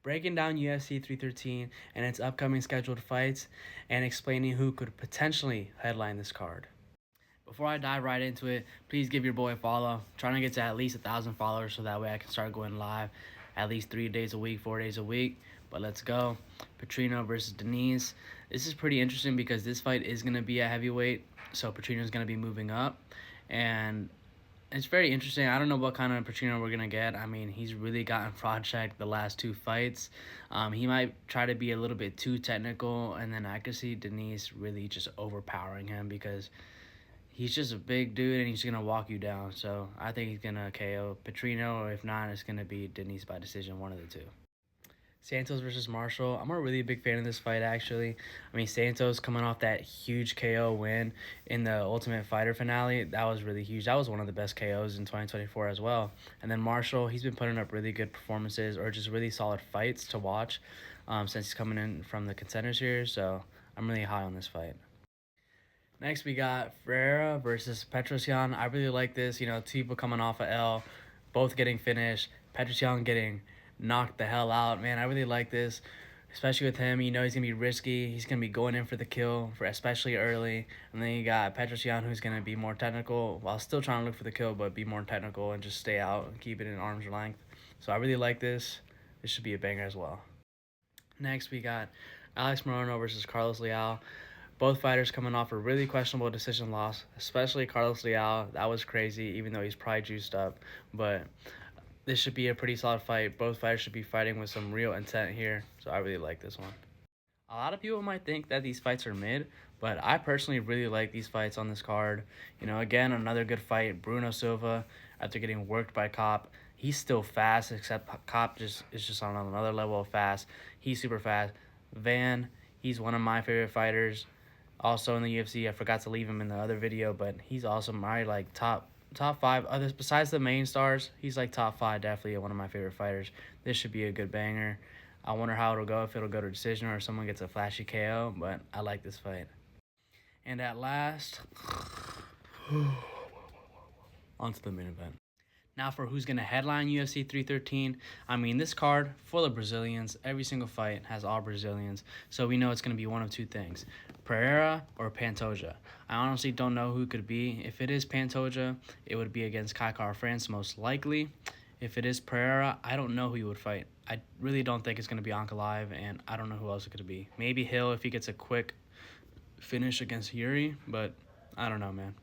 breaking down UFC 313 and its upcoming scheduled fights, and explaining who could potentially headline this card. Before I dive right into it, please give your boy a follow. I'm trying to get to at least 1,000 followers so that way I can start going live at least 3 days a week, 4 days a week. But let's go. Petrino versus Denise. This is pretty interesting because this fight is going to be a heavyweight, so Petrino's going to be moving up. And it's very interesting. I don't know what kind of Petrino we're going to get. I mean, he's really gotten fraud checked the last 2 fights. He might try to be a little bit too technical, and then I could see Denise really just overpowering him because he's just a big dude and he's going to walk you down. So I think he's going to KO Petrino, or if not, it's going to be Denise by decision, one of the two. Santos versus Marshall. I'm a really big fan of this fight, actually. I mean, Santos coming off that huge KO win in the Ultimate Fighter finale. That was really huge. That was one of the best KOs in 2024 as well. And then Marshall, he's been putting up really good performances or just really solid fights to watch since he's coming in from the Contender Series. So I'm really high on this fight. Next, we got Ferreira versus Petrosyan. I really like this. You know, two people coming off a L, both getting finished. Petrosyan getting knocked the hell out. Man, I really like this, especially with him. You know, he's going to be risky. He's going to be going in for the kill, for especially early. And then you got Petrosyan, who's going to be more technical while still trying to look for the kill, but be more technical and just stay out and keep it in arm's length. So I really like this. This should be a banger as well. Next, we got Alex Morono versus Carlos Leal. Both fighters coming off a really questionable decision loss, especially Carlos Leal. That was crazy, even though he's probably juiced up. But this should be a pretty solid fight. Both fighters should be fighting with some real intent here, so I really like this one. A lot of people might think that these fights are mid, but I personally really like these fights on this card. You know, again, another good fight. Bruno Silva, after getting worked by Kopp, he's still fast, except Kopp is just on another level of fast. He's super fast. Van, he's one of my favorite fighters. Also in the UFC, I forgot to leave him in the other video, but he's also my like top 5 others besides the main stars. He's like top 5, definitely one of my favorite fighters. This should be a good banger. I wonder how it'll go, if it'll go to decision or if someone gets a flashy KO, but I like this fight. And at last, onto the main event. Now for who's going to headline UFC 313. I mean, this card, full of Brazilians. Every single fight has all Brazilians. So we know it's going to be one of two things. Pereira or Pantoja. I honestly don't know who it could be. If it is Pantoja, it would be against Kai France most likely. If it is Pereira, I don't know who he would fight. I really don't think it's going to be Ankalaev, and I don't know who else it could be. Maybe Hill if he gets a quick finish against Yuri, but I don't know, man.